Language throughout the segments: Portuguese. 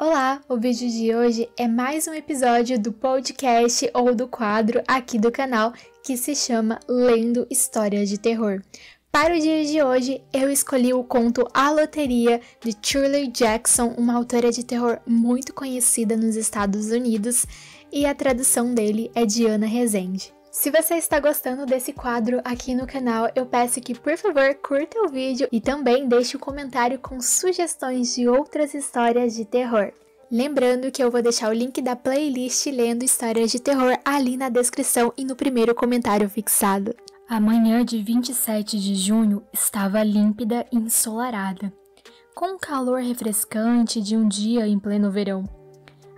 Olá, o vídeo de hoje é mais um episódio do podcast ou do quadro aqui do canal que se chama Lendo Histórias de Terror. Para o dia de hoje, eu escolhi o conto A Loteria, de Shirley Jackson, uma autora de terror muito conhecida nos Estados Unidos, e a tradução dele é de Ana Rezende. Se você está gostando desse quadro aqui no canal, eu peço que, por favor, curta o vídeo e também deixe um comentário com sugestões de outras histórias de terror. Lembrando que eu vou deixar o link da playlist Lendo Histórias de Terror ali na descrição e no primeiro comentário fixado. A manhã de 27 de junho estava límpida e ensolarada, com um calor refrescante de um dia em pleno verão.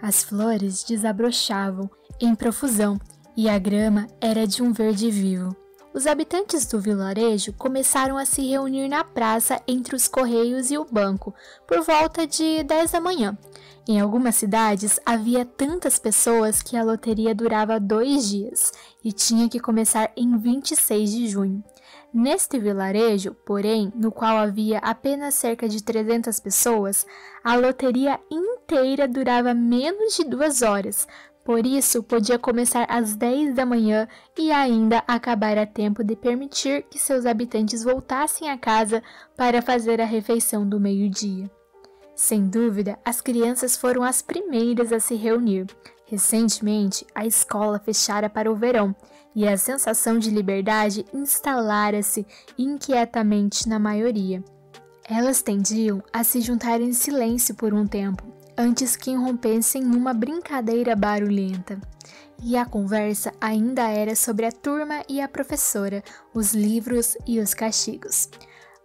As flores desabrochavam em profusão e a grama era de um verde vivo. Os habitantes do vilarejo começaram a se reunir na praça entre os correios e o banco, por volta de 10 da manhã. Em algumas cidades havia tantas pessoas que a loteria durava 2 dias e tinha que começar em 26 de junho. Neste vilarejo, porém, no qual havia apenas cerca de 300 pessoas, a loteria inteira durava menos de 2 horas. Por isso, podia começar às 10 da manhã e ainda acabar a tempo de permitir que seus habitantes voltassem a casa para fazer a refeição do meio-dia. Sem dúvida, as crianças foram as primeiras a se reunir. Recentemente, a escola fechara para o verão e a sensação de liberdade instalara-se inquietamente na maioria. Elas tendiam a se juntar em silêncio por um tempo, antes que irrompessem numa brincadeira barulhenta. E a conversa ainda era sobre a turma e a professora, os livros e os castigos.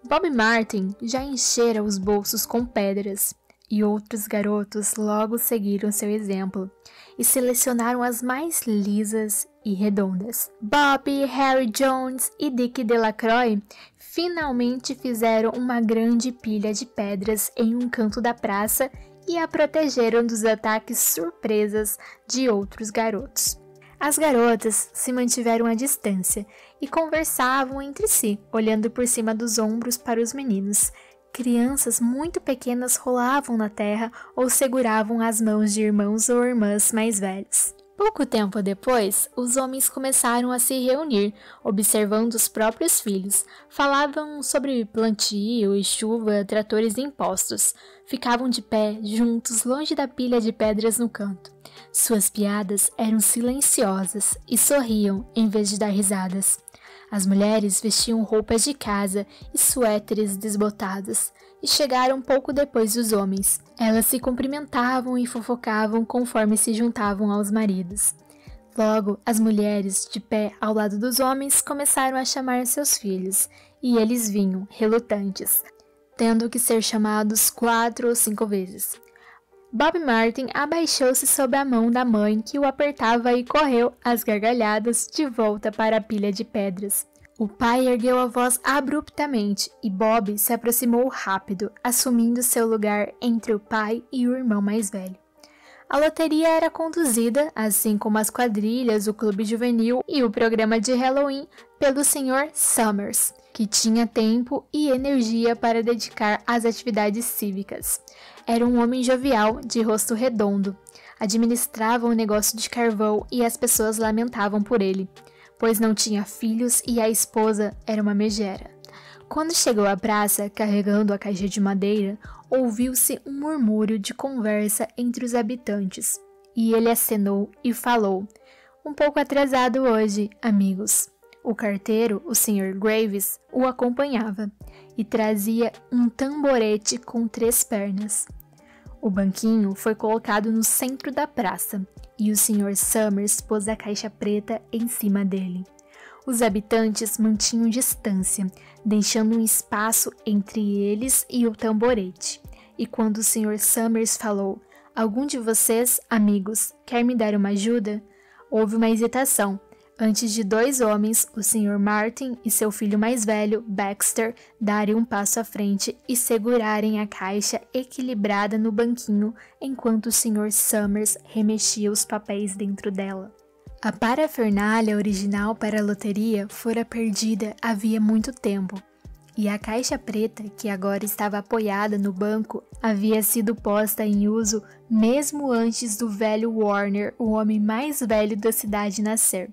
Bob Martin já enchera os bolsos com pedras, e outros garotos logo seguiram seu exemplo, e selecionaram as mais lisas e redondas. Bob, Harry Jones e Dick Delacroix finalmente fizeram uma grande pilha de pedras em um canto da praça e a protegeram dos ataques surpresas de outros garotos. As garotas se mantiveram à distância e conversavam entre si, olhando por cima dos ombros para os meninos. Crianças muito pequenas rolavam na terra ou seguravam as mãos de irmãos ou irmãs mais velhos. Pouco tempo depois, os homens começaram a se reunir, observando os próprios filhos. Falavam sobre plantio e chuva, tratores e impostos. Ficavam de pé, juntos, longe da pilha de pedras no canto. Suas piadas eram silenciosas e sorriam em vez de dar risadas. As mulheres vestiam roupas de casa e suéteres desbotados, e chegaram pouco depois dos homens. Elas se cumprimentavam e fofocavam conforme se juntavam aos maridos. Logo, as mulheres, de pé ao lado dos homens, começaram a chamar seus filhos, e eles vinham, relutantes, tendo que ser chamados 4 ou 5 vezes. Bob Martin abaixou-se sob a mão da mãe, que o apertava, e correu, às gargalhadas, de volta para a pilha de pedras. O pai ergueu a voz abruptamente e Bob se aproximou rápido, assumindo seu lugar entre o pai e o irmão mais velho. A loteria era conduzida, assim como as quadrilhas, o clube juvenil e o programa de Halloween, pelo Sr. Summers, que tinha tempo e energia para dedicar às atividades cívicas. Era um homem jovial, de rosto redondo. Administrava um negócio de carvão e as pessoas lamentavam por ele, pois não tinha filhos e a esposa era uma megera. Quando chegou à praça, carregando a caixa de madeira, ouviu-se um murmúrio de conversa entre os habitantes, e ele acenou e falou: "Um pouco atrasado hoje, amigos." O carteiro, o Sr. Graves, o acompanhava, e trazia um tamborete com 3 pernas. O banquinho foi colocado no centro da praça, e o Sr. Summers pôs a caixa preta em cima dele. Os habitantes mantinham distância, deixando um espaço entre eles e o tamborete. E quando o Sr. Summers falou: "Algum de vocês, amigos, quer me dar uma ajuda?", houve uma hesitação, antes de 2 homens, o Sr. Martin e seu filho mais velho, Baxter, darem um passo à frente e segurarem a caixa equilibrada no banquinho enquanto o Sr. Summers remexia os papéis dentro dela. A parafernália original para a loteria fora perdida havia muito tempo. e a caixa preta, que agora estava apoiada no banco, havia sido posta em uso mesmo antes do velho Warner, o homem mais velho da cidade, nascer.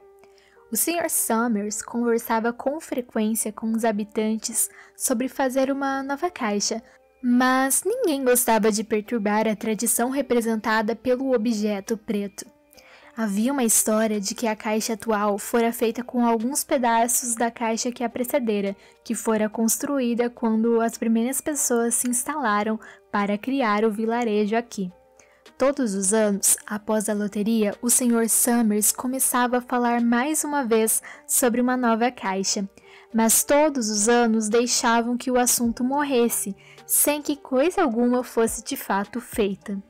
O Sr. Summers conversava com frequência com os habitantes sobre fazer uma nova caixa, mas ninguém gostava de perturbar a tradição representada pelo objeto preto. Havia uma história de que a caixa atual fora feita com alguns pedaços da caixa que a precedera, que fora construída quando as primeiras pessoas se instalaram para criar o vilarejo aqui. Todos os anos, após a loteria, o Sr. Summers começava a falar mais uma vez sobre uma nova caixa, mas todos os anos deixavam que o assunto morresse, sem que coisa alguma fosse de fato feita.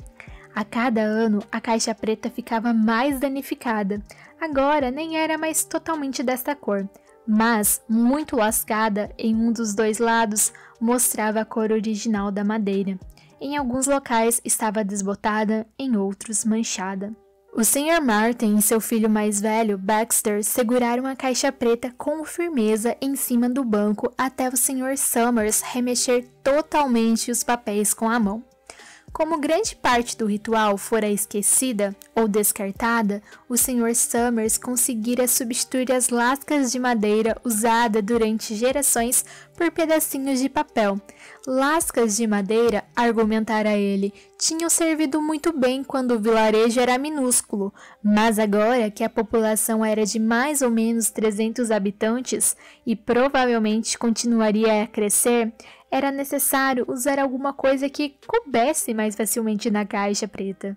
A cada ano, a caixa preta ficava mais danificada. Agora nem era mais totalmente desta cor, mas, muito lascada em um dos dois lados, mostrava a cor original da madeira. Em alguns locais estava desbotada, em outros manchada. O Sr. Martin e seu filho mais velho, Baxter, seguraram a caixa preta com firmeza em cima do banco até o Sr. Summers remexer totalmente os papéis com a mão. Como grande parte do ritual fora esquecida ou descartada, o Sr. Summers conseguira substituir as lascas de madeira usadas durante gerações por pedacinhos de papel. Lascas de madeira, argumentara ele, tinham servido muito bem quando o vilarejo era minúsculo, mas agora que a população era de mais ou menos 300 habitantes e provavelmente continuaria a crescer, era necessário usar alguma coisa que coubesse mais facilmente na caixa preta.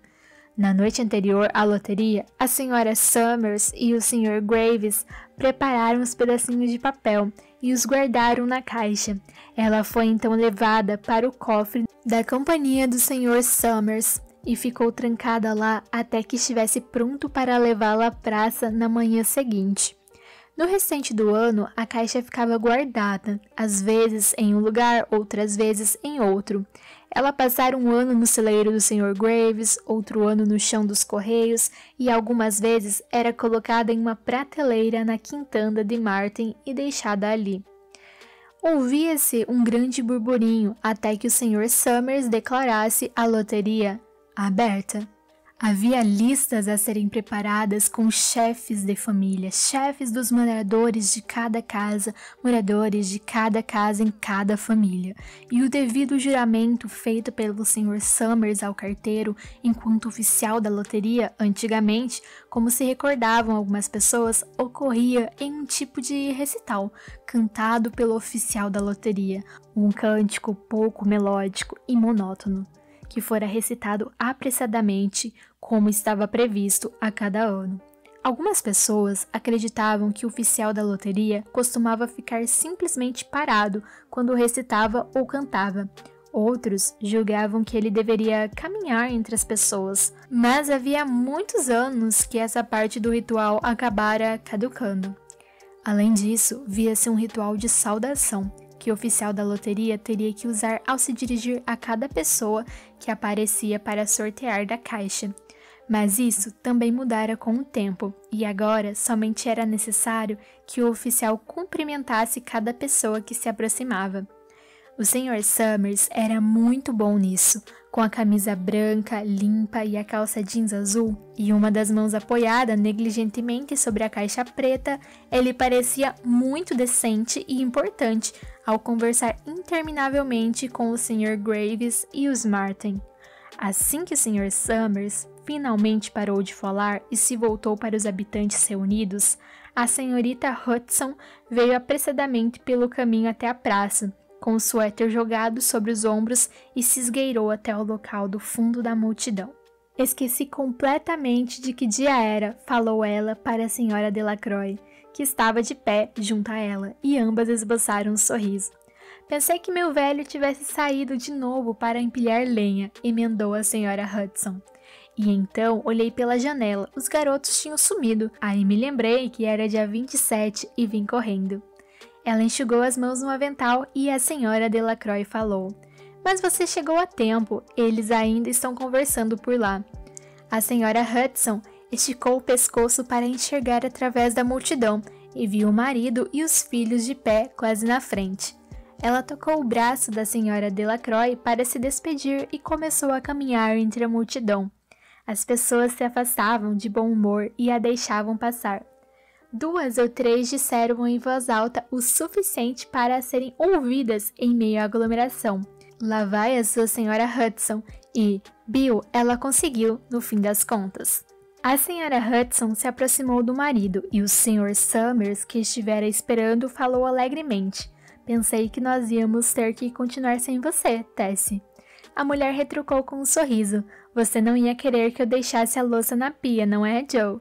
Na noite anterior à loteria, a Sra. Summers e o Sr. Graves prepararam os pedacinhos de papel e os guardaram na caixa. Ela foi então levada para o cofre da companhia do Sr. Summers e ficou trancada lá até que estivesse pronto para levá-la à praça na manhã seguinte. No restante do ano, a caixa ficava guardada, às vezes em um lugar, outras vezes em outro. Ela passara um ano no celeiro do Sr. Graves, outro ano no chão dos correios e algumas vezes era colocada em uma prateleira na quintanda de Martin e deixada ali. Ouvia-se um grande burburinho até que o Sr. Summers declarasse a loteria aberta. Havia listas a serem preparadas com chefes de família, chefes dos moradores de cada casa em cada família, e o devido juramento feito pelo Sr. Summers ao carteiro enquanto oficial da loteria, antigamente, como se recordavam algumas pessoas, ocorria em um tipo de recital, cantado pelo oficial da loteria, um cântico pouco melódico e monótono, que fora recitado apressadamente, como estava previsto a cada ano. Algumas pessoas acreditavam que o oficial da loteria costumava ficar simplesmente parado quando recitava ou cantava. Outros julgavam que ele deveria caminhar entre as pessoas, mas havia muitos anos que essa parte do ritual acabara caducando. Além disso, via-se um ritual de saudação, que o oficial da loteria teria que usar ao se dirigir a cada pessoa que aparecia para sortear da caixa. Mas isso também mudara com o tempo, e agora somente era necessário que o oficial cumprimentasse cada pessoa que se aproximava. O Sr. Summers era muito bom nisso, com a camisa branca, limpa e a calça jeans azul, e uma das mãos apoiada negligentemente sobre a caixa preta, ele parecia muito decente e importante ao conversar interminavelmente com o Sr. Graves e os Martin. Assim que o Sr. Summers finalmente parou de falar e se voltou para os habitantes reunidos, a senhorita Hudson veio apressadamente pelo caminho até a praça, com o suéter jogado sobre os ombros e se esgueirou até o local do fundo da multidão. Esqueci completamente de que dia era, falou ela para a Sra. Delacroix, que estava de pé junto a ela, e ambas esboçaram um sorriso. Pensei que meu velho tivesse saído de novo para empilhar lenha, emendou a Sra. Hudson. E então olhei pela janela, os garotos tinham sumido. Aí me lembrei que era dia 27 e vim correndo. Ela enxugou as mãos no avental e a Sra. Delacroix falou: "Mas você chegou a tempo, eles ainda estão conversando por lá." A Sra. Hudson esticou o pescoço para enxergar através da multidão e viu o marido e os filhos de pé quase na frente. Ela tocou o braço da senhora Delacroix para se despedir e começou a caminhar entre a multidão. As pessoas se afastavam de bom humor e a deixavam passar. 2 ou 3 disseram em voz alta o suficiente para serem ouvidas em meio à aglomeração. Lá vai a sua senhora Hudson e, Bill, ela conseguiu, no fim das contas. A senhora Hudson se aproximou do marido e o Sr. Summers, que estivera esperando, falou alegremente. Pensei que nós íamos ter que continuar sem você, Tessie. A mulher retrucou com um sorriso. Você não ia querer que eu deixasse a louça na pia, não é, Joe?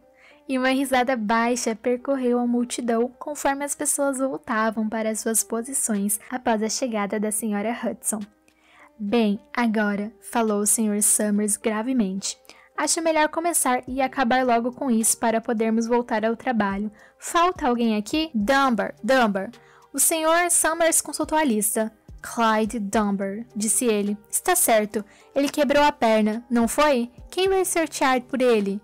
E uma risada baixa percorreu a multidão conforme as pessoas voltavam para suas posições após a chegada da senhora Hudson. Bem, agora, falou o Sr. Summers gravemente. Acho melhor começar e acabar logo com isso para podermos voltar ao trabalho. Falta alguém aqui? Dunbar. O Sr. Summers consultou a lista. Clyde Dunbar, disse ele. Está certo, ele quebrou a perna, não foi? Quem vai sortear por ele?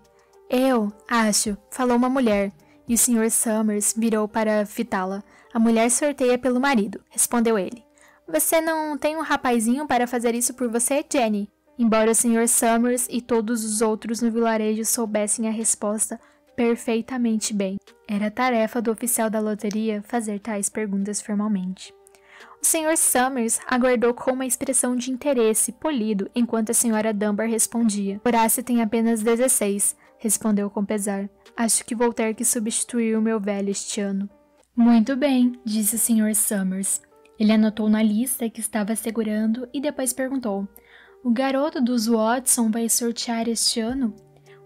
Eu, acho, falou uma mulher, e o Sr. Summers virou para fitá-la. A mulher sorteia pelo marido, respondeu ele. Você não tem um rapazinho para fazer isso por você, Jenny? Embora o Sr. Summers e todos os outros no vilarejo soubessem a resposta perfeitamente bem, era tarefa do oficial da loteria fazer tais perguntas formalmente. O Sr. Summers aguardou com uma expressão de interesse polido enquanto a Sra. Dunbar respondia. Horácio tem apenas 16, respondeu com pesar. Acho que vou ter que substituir o meu velho este ano. Muito bem, disse o Sr. Summers. Ele anotou na lista que estava segurando e depois perguntou. O garoto dos Watson vai sortear este ano?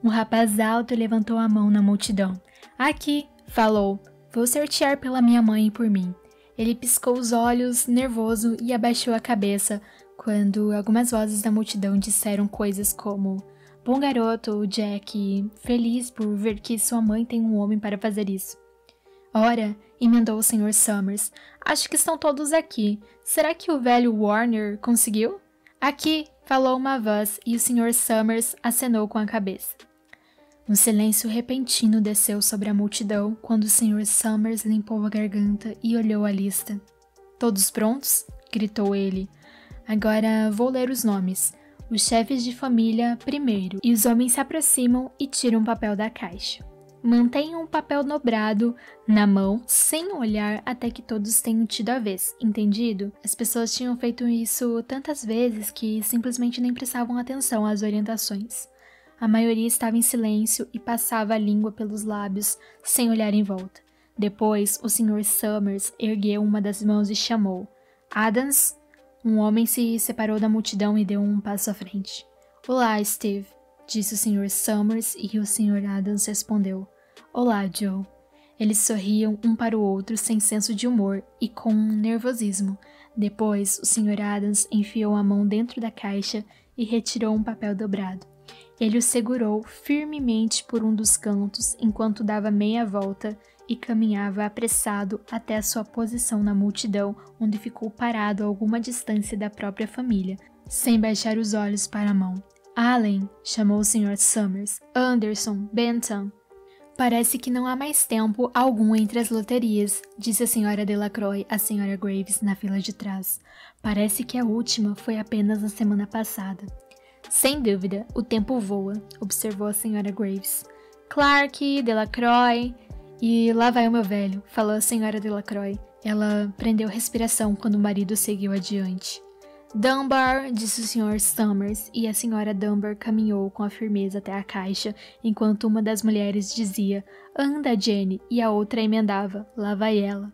Um rapaz alto levantou a mão na multidão. Aqui, falou. Vou sortear pela minha mãe e por mim. Ele piscou os olhos, nervoso, e abaixou a cabeça, quando algumas vozes da multidão disseram coisas como Bom garoto, Jack, feliz por ver que sua mãe tem um homem para fazer isso. Ora, emendou o Sr. Summers, acho que estão todos aqui. Será que o velho Warner conseguiu? Aqui, falou uma voz, e o Sr. Summers acenou com a cabeça. Um silêncio repentino desceu sobre a multidão quando o Sr. Summers limpou a garganta e olhou a lista. Todos prontos? Gritou ele. Agora vou ler os nomes. Os chefes de família primeiro. E os homens se aproximam e tiram o papel da caixa. Mantenham o papel dobrado na mão, sem olhar até que todos tenham tido a vez, entendido? As pessoas tinham feito isso tantas vezes que simplesmente nem prestavam atenção às orientações. A maioria estava em silêncio e passava a língua pelos lábios, sem olhar em volta. Depois, o Sr. Summers ergueu uma das mãos e chamou. Adams? Um homem se separou da multidão e deu um passo à frente. Olá, Steve, disse o Sr. Summers e o Sr. Adams respondeu. Olá, Joe. Eles sorriam um para o outro sem senso de humor e com nervosismo. Depois, o Sr. Adams enfiou a mão dentro da caixa e retirou um papel dobrado. Ele o segurou firmemente por um dos cantos enquanto dava meia volta e caminhava apressado até a sua posição na multidão, onde ficou parado a alguma distância da própria família, sem baixar os olhos para a mão. Allen, chamou o Sr. Summers. Anderson, Bentham. Parece que não há mais tempo algum entre as loterias, disse a Sra. Delacroix à Sra. Graves na fila de trás. Parece que a última foi apenas na semana passada. Sem dúvida, o tempo voa, observou a Sra. Graves. Clark, Delacroix... E lá vai o meu velho, falou a Sra. Delacroix. Ela prendeu respiração quando o marido seguiu adiante. Dunbar, disse o Sr. Summers, e a Sra. Dunbar caminhou com a firmeza até a caixa, enquanto uma das mulheres dizia, anda, Jenny, e a outra emendava, lá vai ela.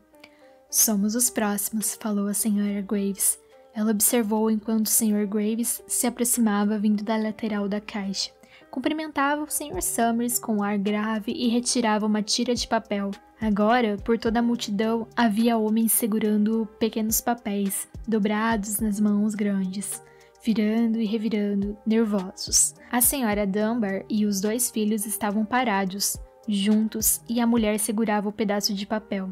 Somos os próximos, falou a Sra. Graves. Ela observou enquanto o Sr. Graves se aproximava vindo da lateral da caixa. Cumprimentava o Sr. Summers com um ar grave e retirava uma tira de papel. Agora, por toda a multidão, havia homens segurando pequenos papéis, dobrados nas mãos grandes, virando e revirando, nervosos. A Sra. Dunbar e os 2 filhos estavam parados, juntos, e a mulher segurava o pedaço de papel.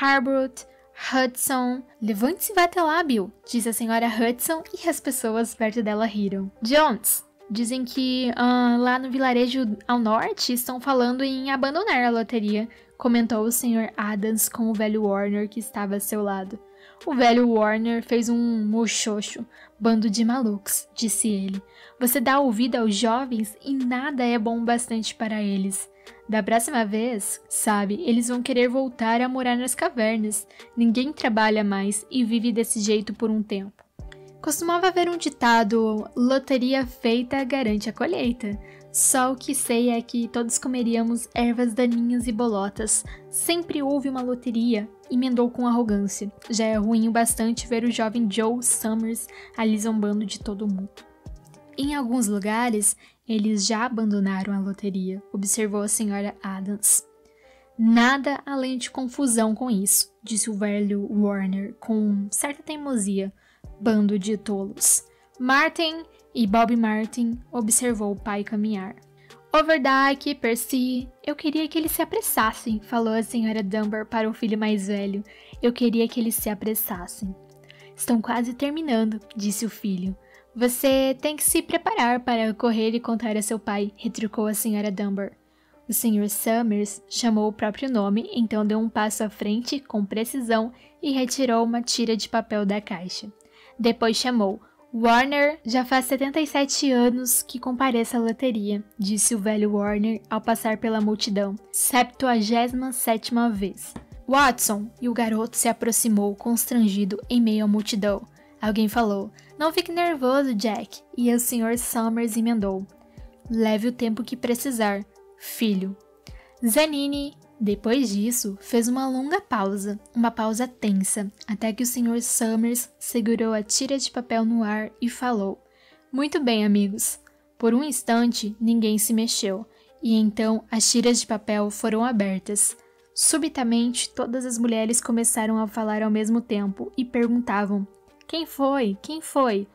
Harborough, Hudson... Levante-se e vá até lá, Bill, disse a Sra. Hudson, e as pessoas perto dela riram. Jones! Dizem que lá no vilarejo ao norte estão falando em abandonar a loteria, comentou o Sr. Adams com o velho Warner que estava a seu lado. O velho Warner fez um mochocho. Bando de malucos, disse ele. Você dá ouvido aos jovens e nada é bom bastante para eles. Da próxima vez, sabe, eles vão querer voltar a morar nas cavernas. Ninguém trabalha mais e vive desse jeito por um tempo. Costumava haver um ditado: loteria feita garante a colheita. Só o que sei é que todos comeríamos ervas daninhas e bolotas. Sempre houve uma loteria, emendou com arrogância. Já é ruim o bastante ver o jovem Joe Summers ali zombando de todo mundo. Em alguns lugares, eles já abandonaram a loteria, observou a senhora Adams. Nada além de confusão com isso, disse o velho Warner com certa teimosia. Bando de tolos. Martin e Bob Martin observou o pai caminhar. Overdyke, Percy, eu queria que eles se apressassem, falou a senhora Dunbar para o filho mais velho. Eu queria que eles se apressassem. Estão quase terminando, disse o filho. Você tem que se preparar para correr e contar a seu pai, retrucou a senhora Dunbar. O Sr. Summers chamou o próprio nome, então deu um passo à frente, com precisão, e retirou uma tira de papel da caixa. Depois chamou: Warner, já faz 77 anos que compareça à loteria, disse o velho Warner ao passar pela multidão. 77ª vez. Watson! E o garoto se aproximou constrangido em meio à multidão. Alguém falou: não fique nervoso, Jack. E o Sr. Summers emendou: leve o tempo que precisar, filho. Zanini, depois disso, fez uma longa pausa, uma pausa tensa, até que o Sr. Summers segurou a tira de papel no ar e falou: muito bem, amigos. Por um instante, ninguém se mexeu, e então as tiras de papel foram abertas. Subitamente, todas as mulheres começaram a falar ao mesmo tempo e perguntavam: quem foi? Quem foi?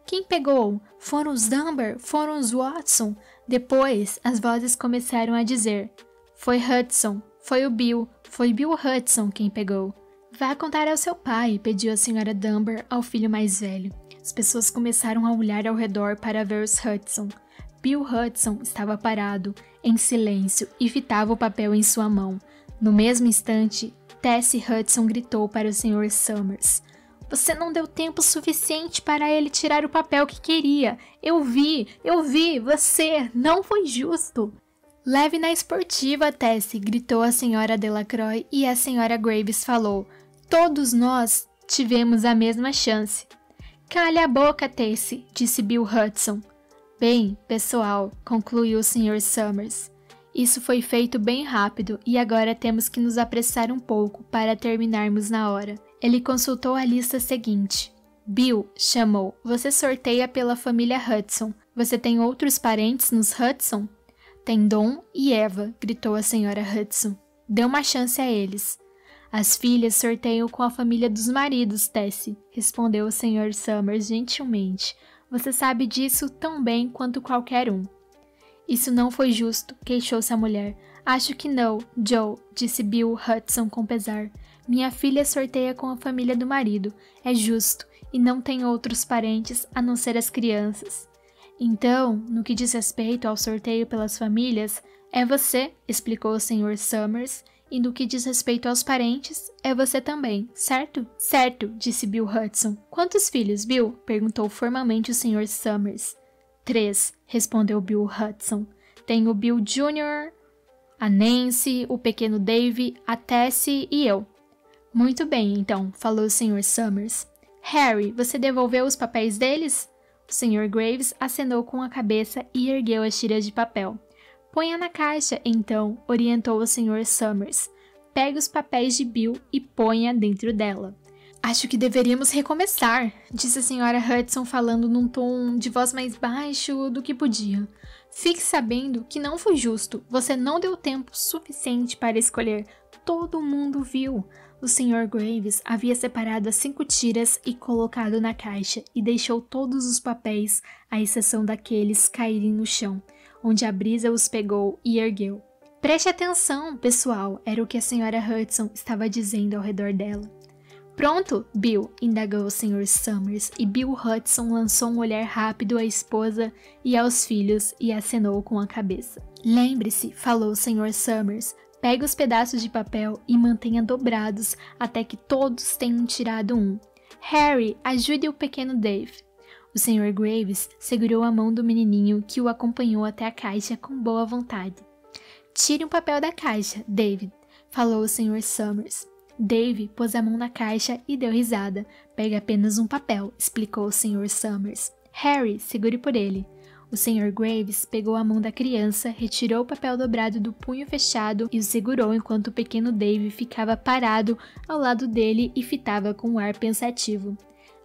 Quem pegou? Foram os Dunbar? Foram os Watson? Depois, as vozes começaram a dizer: foi Hudson, foi o Bill, foi Bill Hudson quem pegou. Vá contar ao seu pai, pediu a senhora Dunbar ao filho mais velho. As pessoas começaram a olhar ao redor para ver os Hudson. Bill Hudson estava parado, em silêncio, e fitava o papel em sua mão. No mesmo instante, Tessie Hudson gritou para o Sr. Summers: você não deu tempo suficiente para ele tirar o papel que queria. Eu vi, você, não foi justo. Leve na esportiva, Tessie, gritou a senhora Delacroix e a senhora Graves falou: todos nós tivemos a mesma chance. Cale a boca, Tessie, disse Bill Hudson. Bem, pessoal, concluiu o Sr. Summers. Isso foi feito bem rápido e agora temos que nos apressar um pouco para terminarmos na hora. Ele consultou a lista seguinte. Bill, chamou, você sorteia pela família Hudson. Você tem outros parentes nos Hudson? Tem Don e Eva, gritou a senhora Hudson. Dê uma chance a eles. As filhas sorteiam com a família dos maridos, Tessie, respondeu o Sr. Summers gentilmente. Você sabe disso tão bem quanto qualquer um. Isso não foi justo, queixou-se a mulher. Acho que não, Joe, disse Bill Hudson com pesar. Minha filha sorteia com a família do marido. É justo, e não tem outros parentes a não ser as crianças. Então, no que diz respeito ao sorteio pelas famílias, é você, explicou o Sr. Summers, e no que diz respeito aos parentes, é você também, certo? Certo, disse Bill Hudson. Quantos filhos, Bill? Perguntou formalmente o Sr. Summers. 3, respondeu Bill Hudson. Tenho o Bill Jr., a Nancy, o pequeno Dave, a Tessie e eu. Muito bem, então, falou o Sr. Summers. Harry, você devolveu os papéis deles? O Sr. Graves acenou com a cabeça e ergueu as tiras de papel. Ponha na caixa, então, orientou o Sr. Summers. Pegue os papéis de Bill e ponha dentro dela. Acho que deveríamos recomeçar, disse a senhora Hudson falando num tom de voz mais baixo do que podia. Fique sabendo que não foi justo. Você não deu tempo suficiente para escolher. Todo mundo viu. O Sr. Graves havia separado as 5 tiras e colocado na caixa e deixou todos os papéis, à exceção daqueles caírem no chão, onde a brisa os pegou e ergueu. Preste atenção, pessoal, era o que a senhora Hudson estava dizendo ao redor dela. Pronto, Bill, indagou o Sr. Summers, e Bill Hudson lançou um olhar rápido à esposa e aos filhos e acenou com a cabeça. Lembre-se, falou o Sr. Summers, Pegue os pedaços de papel e mantenha dobrados até que todos tenham tirado um. Harry, ajude o pequeno Dave. O Sr. Graves segurou a mão do menininho que o acompanhou até a caixa com boa vontade. Tire um papel da caixa, David, falou o Sr. Summers. Dave pôs a mão na caixa e deu risada. Pegue apenas um papel, explicou o Sr. Summers. Harry, segure por ele. O Sr. Graves pegou a mão da criança, retirou o papel dobrado do punho fechado e o segurou enquanto o pequeno Dave ficava parado ao lado dele e fitava com um ar pensativo.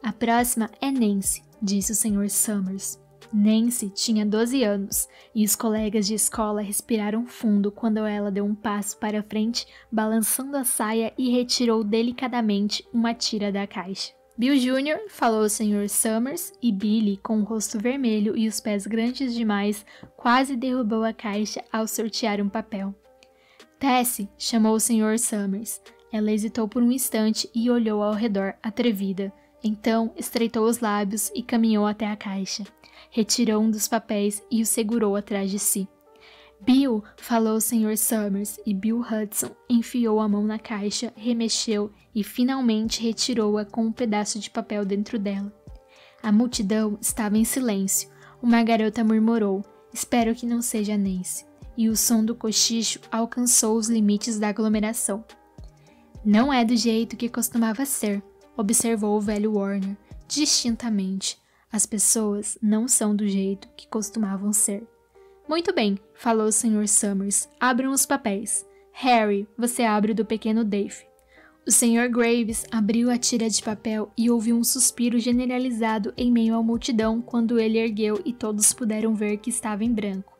A próxima é Nancy, disse o Sr. Summers. Nancy tinha 12 anos e os colegas de escola respiraram fundo quando ela deu um passo para frente, balançando a saia e retirou delicadamente uma tira da caixa. Bill Jr., falou o Sr. Summers, e Billy, com o rosto vermelho e os pés grandes demais, quase derrubou a caixa ao sortear um papel. Tessie, chamou o Sr. Summers. Ela hesitou por um instante e olhou ao redor, atrevida. Então, estreitou os lábios e caminhou até a caixa. Retirou um dos papéis e o segurou atrás de si. Bill, falou o Sr. Summers, e Bill Hudson enfiou a mão na caixa, remexeu e finalmente retirou-a com um pedaço de papel dentro dela. A multidão estava em silêncio. Uma garota murmurou, espero que não seja Nancy, e o som do cochicho alcançou os limites da aglomeração. Não é do jeito que costumava ser, observou o velho Warner, distintamente. As pessoas não são do jeito que costumavam ser. Muito bem, falou o Sr. Summers. Abram os papéis. Harry, você abre o do pequeno Dave. O Sr. Graves abriu a tira de papel e ouviu um suspiro generalizado em meio à multidão quando ele ergueu e todos puderam ver que estava em branco.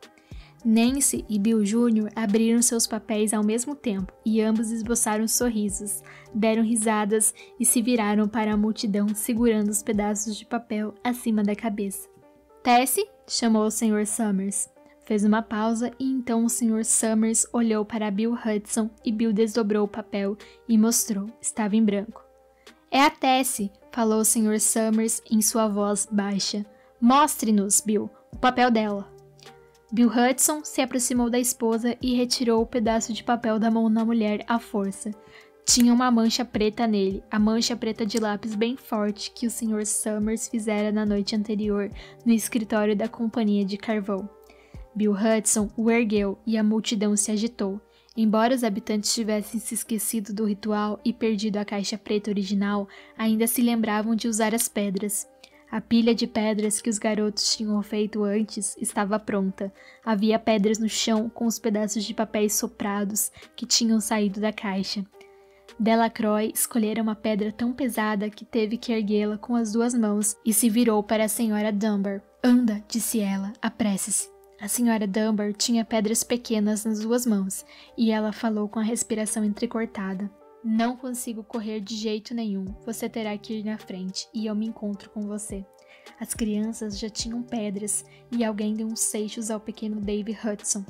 Nancy e Bill Jr. abriram seus papéis ao mesmo tempo e ambos esboçaram sorrisos, deram risadas e se viraram para a multidão segurando os pedaços de papel acima da cabeça. Tessie, chamou o Sr. Summers. Fez uma pausa e então o Sr. Summers olhou para Bill Hudson e Bill desdobrou o papel e mostrou. Estava em branco. É a Tessie, falou o Sr. Summers em sua voz baixa. Mostre-nos, Bill, o papel dela. Bill Hudson se aproximou da esposa e retirou o pedaço de papel da mão da mulher à força. Tinha uma mancha preta nele, a mancha preta de lápis bem forte que o Sr. Summers fizera na noite anterior no escritório da companhia de carvão. Bill Hudson o ergueu e a multidão se agitou. Embora os habitantes tivessem se esquecido do ritual e perdido a caixa preta original, ainda se lembravam de usar as pedras. A pilha de pedras que os garotos tinham feito antes estava pronta. Havia pedras no chão com os pedaços de papéis soprados que tinham saído da caixa. Delacroix escolhera uma pedra tão pesada que teve que erguê-la com as duas mãos e se virou para a Sra. Dunbar. Anda, disse ela, apresse-se. A Sra. Dunbar tinha pedras pequenas nas duas mãos, e ela falou com a respiração entrecortada. Não consigo correr de jeito nenhum, você terá que ir na frente, e eu me encontro com você. As crianças já tinham pedras, e alguém deu uns seixos ao pequeno Dave Hudson.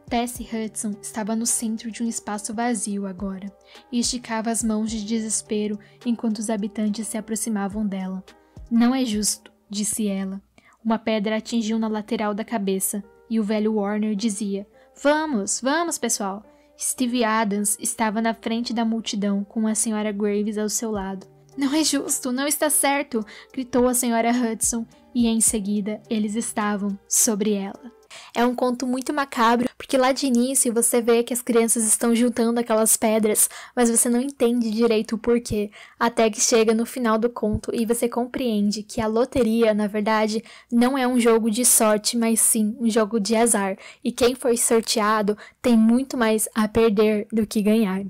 Tessie Hudson estava no centro de um espaço vazio agora, e esticava as mãos de desespero enquanto os habitantes se aproximavam dela. Não é justo, disse ela. Uma pedra atingiu na lateral da cabeça, e o velho Warner dizia, Vamos, vamos, pessoal! Steve Adams estava na frente da multidão com a Sra. Graves ao seu lado. Não é justo, não está certo! Gritou a Sra. Hudson, e em seguida eles estavam sobre ela. É um conto muito macabro, porque lá de início você vê que as crianças estão juntando aquelas pedras, mas você não entende direito o porquê, até que chega no final do conto e você compreende que a loteria, na verdade, não é um jogo de sorte, mas sim um jogo de azar, e quem foi sorteado tem muito mais a perder do que ganhar.